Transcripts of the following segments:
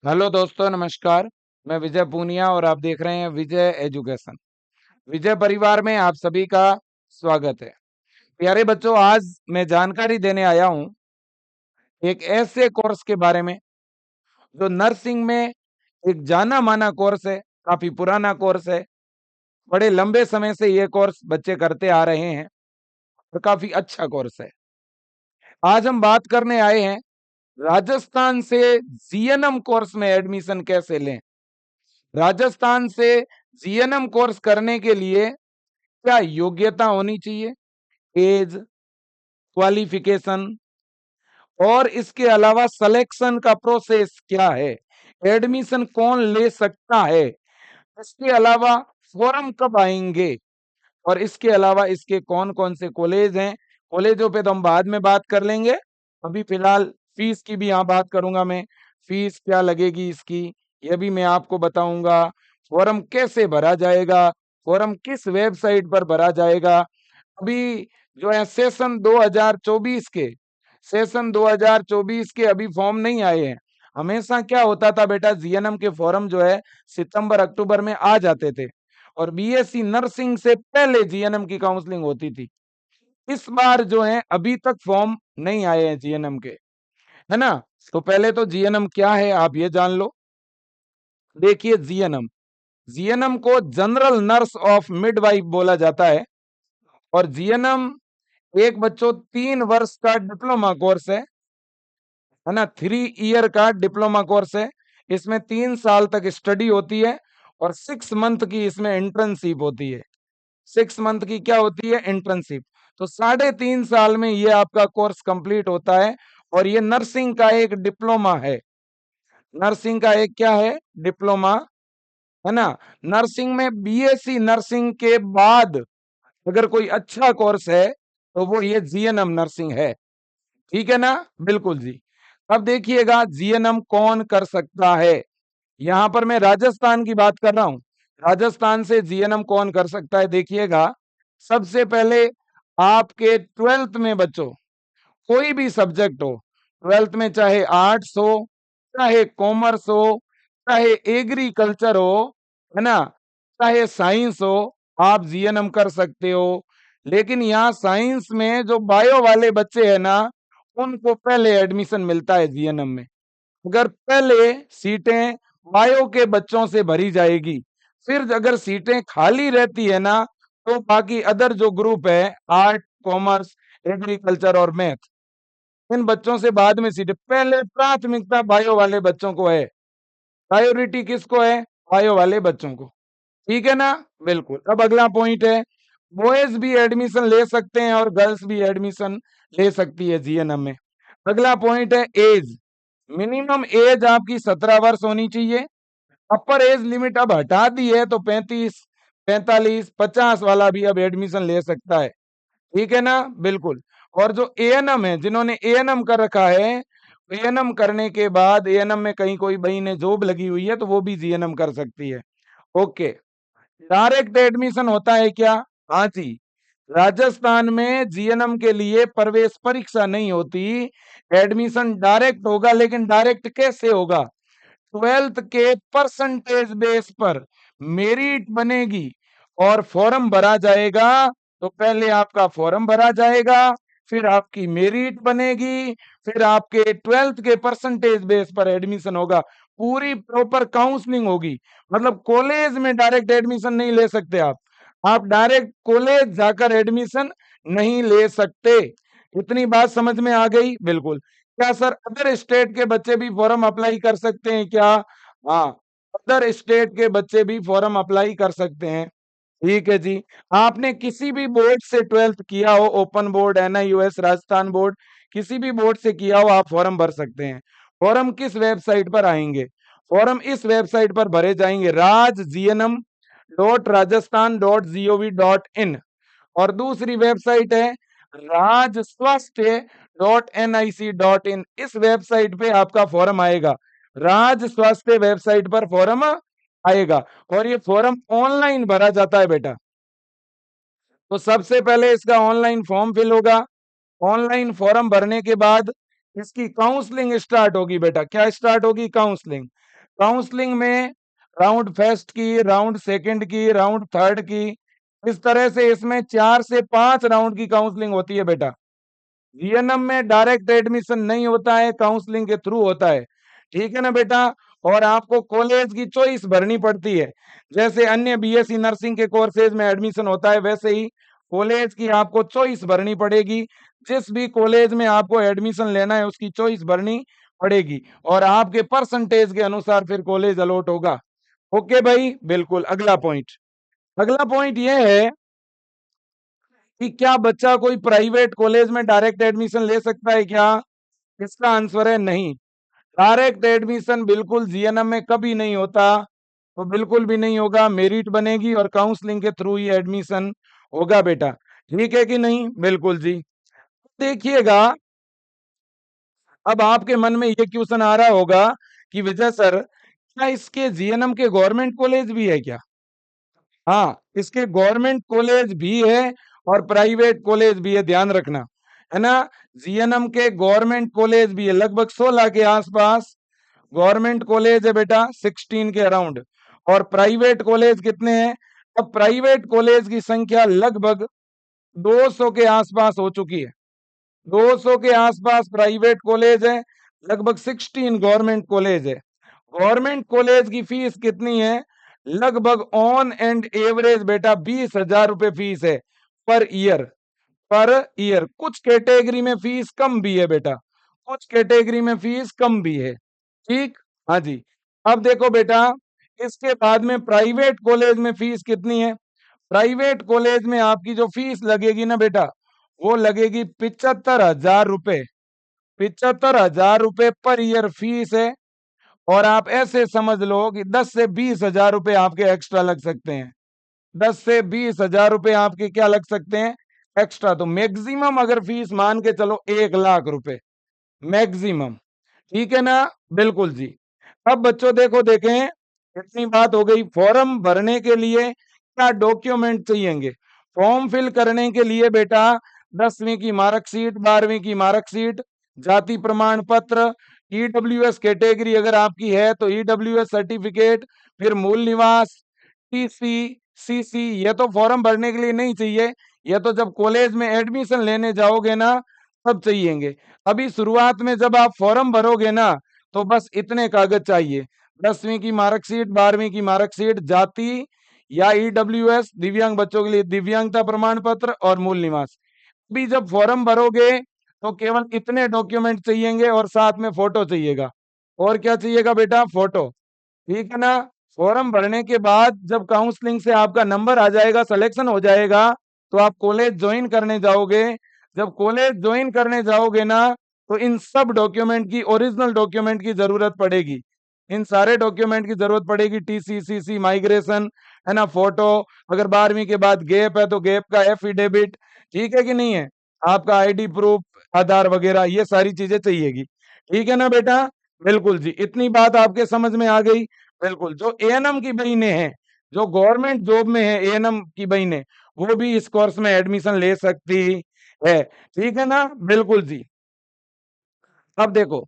Hello दोस्तों, नमस्कार। मैं विजय पूनिया और आप देख रहे हैं विजय एजुकेशन। विजय परिवार में आप सभी का स्वागत है। प्यारे बच्चों, आज मैं जानकारी देने आया हूं एक ऐसे कोर्स के बारे में जो नर्सिंग में एक जाना माना कोर्स है। काफी पुराना कोर्स है। बड़े लंबे समय से ये कोर्स बच्चे करते आ रहे हैं और काफी अच्छा कोर्स है। आज हम बात करने आए हैं राजस्थान से जीएनएम कोर्स में एडमिशन कैसे लें। राजस्थान से जीएनएम कोर्स करने के लिए क्या योग्यता होनी चाहिए, एज, क्वालिफिकेशन और इसके अलावा सिलेक्शन का प्रोसेस क्या है, एडमिशन कौन ले सकता है, इसके अलावा फॉर्म कब आएंगे और इसके अलावा इसके कौन कौन से कॉलेज हैं। कॉलेजों पे तो हम बाद में बात कर लेंगे। अभी फिलहाल फीस की भी यहाँ बात करूंगा मैं। फीस क्या लगेगी इसकी, यह भी मैं आपको बताऊंगा। फॉर्म कैसे भरा जाएगा, फॉर्म किस वेबसाइट पर भरा जाएगा। अभी जो है सेशन 2024 के अभी फॉर्म नहीं आए हैं। हमेशा क्या होता था बेटा, जीएनएम के फॉर्म जो है सितंबर अक्टूबर में आ जाते थे और बीएससी नर्सिंग से पहले जीएनएम की काउंसलिंग होती थी। इस बार जो है अभी तक फॉर्म नहीं आए हैं जीएनएम के, है ना। तो पहले तो जीएनएम क्या है आप ये जान लो। देखिए, जीएनएम जीएनएम को जनरल नर्स ऑफ मिडवाइफ बोला जाता है और जीएनएम एक बच्चों 3 वर्ष का डिप्लोमा कोर्स है ना। 3 ईयर का डिप्लोमा कोर्स है। इसमें 3 साल तक स्टडी होती है और 6 मंथ की इसमें इंटर्नशिप होती है। 6 मंथ की क्या होती है, इंटर्नशिप। तो 3.5 साल में ये आपका कोर्स कंप्लीट होता है और ये नर्सिंग का एक डिप्लोमा है। नर्सिंग का एक क्या है, डिप्लोमा, है ना। नर्सिंग में बीएससी नर्सिंग के बाद अगर कोई अच्छा कोर्स है तो वो ये जीएनएम नर्सिंग है। ठीक है ना, बिल्कुल जी। अब देखिएगा जीएनएम कौन कर सकता है। यहां पर मैं राजस्थान की बात कर रहा हूं। राजस्थान से जीएनएम कौन कर सकता है, देखिएगा। सबसे पहले आपके 12th में बच्चों कोई भी सब्जेक्ट हो, 12th में चाहे आर्ट्स हो, चाहे कॉमर्स हो, चाहे एग्रीकल्चर हो, है ना, चाहे साइंस हो, आप जीएनएम कर सकते हो। लेकिन यहाँ साइंस में जो बायो वाले बच्चे हैं ना, उनको पहले एडमिशन मिलता है जीएनएम में। अगर पहले सीटें बायो के बच्चों से भरी जाएगी, फिर अगर सीटें खाली रहती है ना, तो बाकी अदर जो ग्रुप है, आर्ट, कॉमर्स, एग्रीकल्चर और मैथ, इन बच्चों से बाद में सीटें। पहले प्राथमिकता बायो वाले बच्चों को है। प्रायोरिटी किसको है, बायो वाले बच्चों को। ठीक है ना, बिल्कुल। अब अगला पॉइंट है, बॉयज भी एडमिशन ले सकते हैं और गर्ल्स भी एडमिशन ले सकती है जीएनएम में। अगला पॉइंट है एज। मिनिमम एज आपकी 17 वर्ष होनी चाहिए। अपर एज लिमिट अब हटा दी है, तो 35, 45, 50 वाला भी अब एडमिशन ले सकता है। ठीक है ना, बिल्कुल। और जो एएनएम है, जिन्होंने एएनएम कर रखा है, एएनएम करने के बाद एएनएम में कहीं कोई बही ने जॉब लगी हुई है तो वो भी जीएनएम कर सकती है। ओके। डायरेक्ट एडमिशन होता है क्या? हाँ जी। राजस्थान में जीएनएम के लिए प्रवेश परीक्षा नहीं होती, एडमिशन डायरेक्ट होगा। लेकिन डायरेक्ट कैसे होगा? 12th के परसेंटेज बेस पर मेरिट बनेगी और फॉर्म भरा जाएगा। तो पहले आपका फॉर्म भरा जाएगा, फिर आपकी मेरिट बनेगी, फिर आपके 12th के परसेंटेज बेस पर एडमिशन होगा। पूरी प्रॉपर काउंसलिंग होगी। मतलब कॉलेज में डायरेक्ट एडमिशन नहीं ले सकते आप डायरेक्ट कॉलेज जाकर एडमिशन नहीं ले सकते। इतनी बात समझ में आ गई? बिल्कुल। क्या सर अदर स्टेट के बच्चे भी फॉर्म अप्लाई कर सकते हैं क्या? हाँ, अदर स्टेट के बच्चे भी फॉर्म अप्लाई कर सकते हैं। ठीक है जी। आपने किसी भी बोर्ड से 12th किया हो, open board, NIUS, Rajasthan board, किसी भी बोर्ड से किया हो, आप फॉर्म भर सकते हैं। फॉर्म किस वेबसाइट पर आएंगे? फॉर्म इस वेबसाइट पर भरे जाएंगे, rajgnm.rajasthan.gov.in। और दूसरी वेबसाइट है राजस्वास्थ्य.nic.in। इस वेबसाइट पे आपका फॉर्म आएगा। राज स्वास्थ्य वेबसाइट पर फॉर्म आएगा और ये फॉर्म ऑनलाइन भरा जाता है बेटा। तो सबसे पहले इसका ऑनलाइन फॉर्म फिल होगा। ऑनलाइन फॉर्म भरने के बाद इसकी काउंसलिंग स्टार्ट होगी बेटा। क्या स्टार्ट होगी? काउंसलिंग। काउंसलिंग में राउंड फर्स्ट की, राउंड सेकंड की, राउंड थर्ड की, इस तरह से इसमें 4 से 5 राउंड की काउंसलिंग होती है बेटा। जीएनएम में डायरेक्ट एडमिशन नहीं होता है, काउंसलिंग के थ्रू होता है। ठीक है ना बेटा। और आपको कॉलेज की चॉइस भरनी पड़ती है। जैसे अन्य बीएससी नर्सिंग के कोर्सेज में एडमिशन होता है, वैसे ही कॉलेज की आपको चॉइस भरनी पड़ेगी। जिस भी कॉलेज में आपको एडमिशन लेना है उसकी चॉइस भरनी पड़ेगी और आपके परसेंटेज के अनुसार फिर कॉलेज अलॉट होगा। ओके भाई, बिल्कुल। अगला पॉइंट यह है कि क्या बच्चा कोई प्राइवेट कॉलेज में डायरेक्ट एडमिशन ले सकता है क्या? इसका आंसर है नहीं। डायरेक्ट एडमिशन बिल्कुल जीएनएम में कभी नहीं होता, तो बिल्कुल भी नहीं होगा। मेरिट बनेगी और काउंसलिंग के थ्रू ही एडमिशन होगा बेटा। ठीक है कि नहीं? बिल्कुल जी। देखिएगा, अब आपके मन में ये क्वेश्चन आ रहा होगा कि विजय सर, क्या इसके जीएनएम के गवर्नमेंट कॉलेज भी है क्या? हाँ, इसके गवर्नमेंट कॉलेज भी है और प्राइवेट कॉलेज भी है, ध्यान रखना, है ना। जीएनएम के गवर्नमेंट कॉलेज भी है, लगभग 16 के आसपास गवर्नमेंट कॉलेज है बेटा, 16 के अराउंड। और प्राइवेट कॉलेज कितने हैं? अब प्राइवेट कॉलेज की संख्या लगभग 200 के आसपास हो चुकी है। 200 के आसपास प्राइवेट कॉलेज है, लगभग 16 गवर्नमेंट कॉलेज है। गवर्नमेंट कॉलेज की फीस कितनी है? लगभग ऑन एंड एवरेज बेटा 20,000 रुपए फीस है पर ईयर। कुछ कैटेगरी में फीस कम भी है बेटा, कुछ कैटेगरी में फीस कम भी है। ठीक, हाँ जी। अब देखो बेटा, इसके बाद में प्राइवेट कॉलेज में फीस कितनी है? प्राइवेट कॉलेज में आपकी जो फीस लगेगी ना बेटा, वो लगेगी 75,000 रुपए। 75,000 रुपए पर ईयर फीस है। और आप ऐसे समझ लो कि 10 से 20,000 रुपए आपके एक्स्ट्रा लग सकते हैं। 10 से 20,000 रुपए आपके क्या लग सकते हैं? एक्स्ट्रा। तो मैक्सिमम अगर फीस मान के चलो 1 लाख रुपए मैक्सिमम। ठीक है ना? बिल्कुल जी। अब बच्चों देखो, देखें, इतनी बात हो गई। फॉर्म भरने के लिए क्या डॉक्यूमेंट चाहिएंगे? फॉर्म फिल करने के लिए बेटा 10वीं की मार्कशीट, 12वीं की मार्कशीट, जाति प्रमाण पत्र, ईडब्ल्यूएस कैटेगरी अगर आपकी है तो ईडब्ल्यूएस सर्टिफिकेट, फिर मूल निवास, टीसी, सीसी। ये तो फॉर्म भरने के लिए नहीं चाहिए, ये तो जब कॉलेज में एडमिशन लेने जाओगे ना तब चाहिएंगे। अभी शुरुआत में जब आप फॉर्म भरोगे ना तो बस इतने कागज चाहिए, 10वीं की मार्कशीट, 12वीं की मार्कशीट, जाति या ईडब्ल्यूएस दिव्यांग बच्चों के लिए दिव्यांगता प्रमाण पत्र और मूल निवास। अभी जब फॉर्म भरोगे तो केवल इतने डॉक्यूमेंट चाहिएंगे और साथ में फोटो चाहिएगा। और क्या चाहिएगा बेटा? फोटो। ठीक है ना? फॉर्म भरने के बाद जब काउंसलिंग से आपका नंबर आ जाएगा, सिलेक्शन हो जाएगा, तो आप कॉलेज ज्वाइन करने जाओगे। जब कॉलेज ज्वाइन करने जाओगे ना तो इन सब डॉक्यूमेंट की, ओरिजिनल डॉक्यूमेंट की जरूरत पड़ेगी। इन सारे डॉक्यूमेंट की जरूरत पड़ेगी, टीसी, सीसी, माइग्रेशन, है ना, फोटो। अगर 12वीं के बाद गैप है तो गैप का एफिडेविट। ठीक है कि नहीं है? आपका आईडी प्रूफ, आधार वगैरह, ये सारी चीजें चाहिएगी। ठीक है ना बेटा? बिल्कुल जी। इतनी बात आपके समझ में आ गई? बिल्कुल। जो एएनएम की बहनें हैं, जो गवर्नमेंट जॉब में है, एएनएम की बहनें, वो भी इस कोर्स में एडमिशन ले सकती है। ठीक है ना? बिल्कुल जी। अब देखो,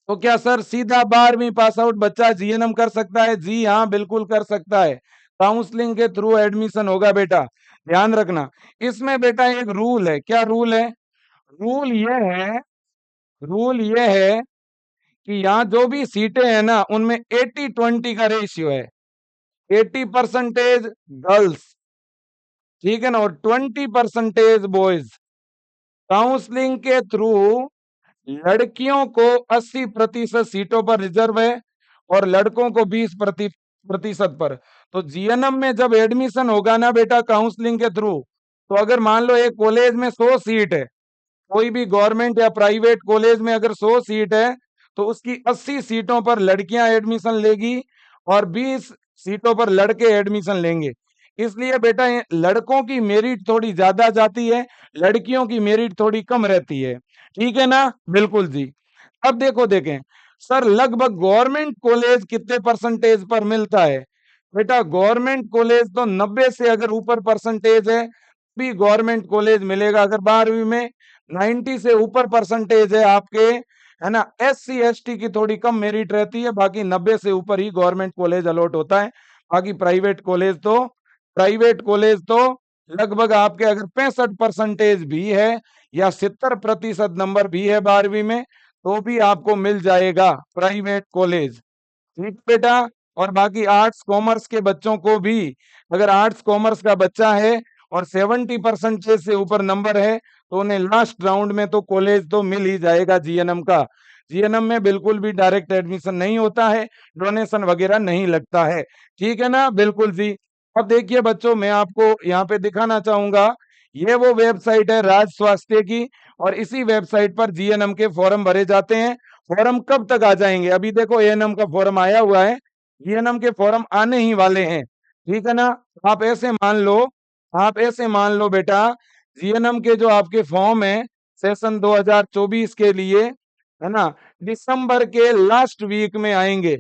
तो क्या सर सीधा 12वीं पास आउट बच्चा जीएनएम कर सकता है? जी हाँ, बिल्कुल कर सकता है। काउंसलिंग के थ्रू एडमिशन होगा बेटा, ध्यान रखना। इसमें बेटा एक रूल है। क्या रूल है? रूल ये है रूल ये है कि यहाँ जो भी सीटें हैं ना उनमें 80-20 का रेशियो है। 80% गर्ल्स, ठीक है ना, और 20% बॉयज। काउंसलिंग के थ्रू लड़कियों को 80% सीटों पर रिजर्व है और लड़कों को 20% पर। तो जीएनएम में जब एडमिशन होगा ना बेटा काउंसलिंग के थ्रू, तो अगर मान लो एक कॉलेज में 100 सीट है, कोई भी गवर्नमेंट या प्राइवेट कॉलेज में अगर 100 सीट है तो उसकी 80 सीटों पर लड़कियां एडमिशन लेगी और 20 सीटों पर लड़के एडमिशन लेंगे। इसलिए बेटा लड़कों की मेरिट थोड़ी ज्यादा जाती है, लड़कियों की मेरिट थोड़ी कम रहती है। ठीक है ना? बिल्कुल जी। अब देखो, देखें सर, लगभग गवर्नमेंट कॉलेज कितने परसेंटेज पर मिलता है? बेटा गवर्नमेंट कॉलेज तो 90 से अगर ऊपर परसेंटेज है भी गवर्नमेंट कॉलेज मिलेगा। अगर 12वीं में 90 से ऊपर परसेंटेज है आपके है ना। SC ST की थोड़ी कम मेरिट रहती है, बाकी 90 से ऊपर ही गवर्नमेंट कॉलेज अलॉट होता है। बाकी प्राइवेट कॉलेज तो लगभग आपके अगर 65% भी है या 70% नंबर भी है 12वीं में, तो भी आपको मिल जाएगा प्राइवेट कॉलेज। ठीक बेटा। और बाकी आर्ट्स कॉमर्स के बच्चों को भी, अगर आर्ट्स कॉमर्स का बच्चा है और 70% से ऊपर नंबर है, तो उन्हें लास्ट राउंड में तो कॉलेज तो मिल ही जाएगा जीएनएम का। जीएनएम में बिल्कुल भी डायरेक्ट एडमिशन नहीं होता है, डोनेशन वगैरह नहीं लगता है। ठीक है ना, बिल्कुल जी। अब देखिए बच्चों, मैं आपको यहाँ पे दिखाना चाहूंगा, ये वो वेबसाइट है राज स्वास्थ्य की, और इसी वेबसाइट पर जीएनएम के फॉर्म भरे जाते हैं। फॉर्म कब तक आ जाएंगे? अभी देखो एएनएम का फॉर्म आया हुआ है, जीएनएम के फॉर्म आने ही वाले हैं। ठीक है ना। आप ऐसे मान लो आप ऐसे मान लो बेटा, जीएनएम के जो आपके फॉर्म है सेशन 2024 के लिए, है ना, दिसंबर के लास्ट वीक में आएंगे।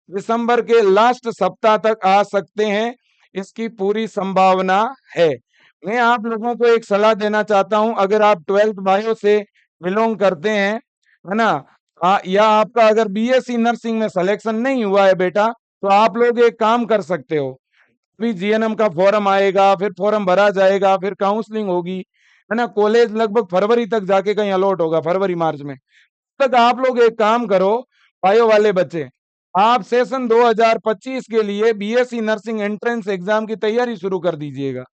दिसंबर के लास्ट सप्ताह तक आ सकते हैं, इसकी पूरी संभावना है। मैं आप लोगों को एक सलाह देना चाहता हूं, अगर आप 12th बायो से बिलोंग करते हैं, है ना, या आपका अगर बीएससी नर्सिंग में सिलेक्शन नहीं हुआ है बेटा, तो आप लोग एक काम कर सकते हो। अभी जीएनएम का फॉर्म आएगा, फिर फॉर्म भरा जाएगा, फिर काउंसलिंग होगी, है ना, कॉलेज लगभग फरवरी तक जाके कहीं अलॉट होगा, फरवरी मार्च में। तक आप लोग एक काम करो, बायो वाले बच्चे, आप सेशन 2025 के लिए बीएससी नर्सिंग एंट्रेंस एग्जाम की तैयारी शुरू कर दीजिएगा।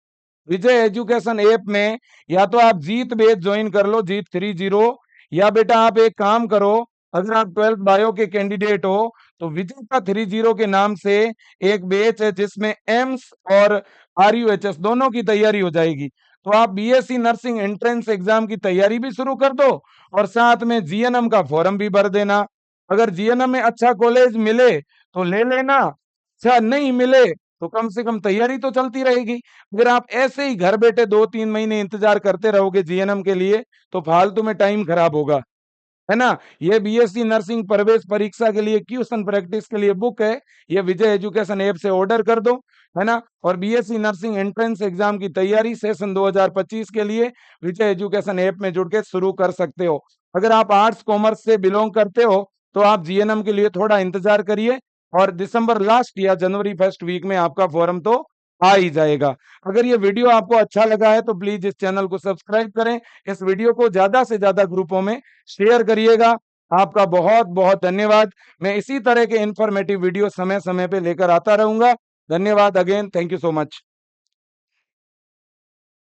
विजय एजुकेशन ऐप में या तो आप जीत बैच ज्वाइन कर लो, जीत 30, या बेटा आप एक काम करो, अगर आप 12th बायो के कैंडिडेट हो तो विजय का 30 के नाम से एक बैच है जिसमें एम्स और आरयूएचएस दोनों की तैयारी हो जाएगी। तो आप बीएससी नर्सिंग एंट्रेंस एग्जाम की तैयारी भी शुरू कर दो और साथ में जीएनएम का फॉर्म भी भर देना। अगर जीएनएम में अच्छा कॉलेज मिले तो ले लेना, अच्छा नहीं मिले तो कम से कम तैयारी तो चलती रहेगी। अगर आप ऐसे ही घर बैठे 2-3 महीने इंतजार करते रहोगे जीएनएम के लिए, तो फालतू में टाइम खराब होगा, है ना। ये बीएससी नर्सिंग प्रवेश परीक्षा के लिए क्वेश्चन प्रैक्टिस के लिए बुक है, ये विजय एजुकेशन ऐप से ऑर्डर कर दो, है ना। और बीएससी नर्सिंग एंट्रेंस एग्जाम की तैयारी सेशन 2025 के लिए विजय एजुकेशन ऐप में जुड़ के शुरू कर सकते हो। अगर आप आर्ट्स कॉमर्स से बिलोंग करते हो तो आप जीएनएम के लिए थोड़ा इंतजार करिए, और दिसंबर लास्ट या जनवरी फर्स्ट वीक में आपका फॉर्म तो आ ही जाएगा। अगर ये वीडियो आपको अच्छा लगा है तो प्लीज इस चैनल को सब्सक्राइब करें, इस वीडियो को ज्यादा से ज्यादा ग्रुपों में शेयर करिएगा। आपका बहुत बहुत धन्यवाद। मैं इसी तरह के इंफॉर्मेटिव वीडियो समय समय पे लेकर आता रहूंगा। धन्यवाद again, thank you so much.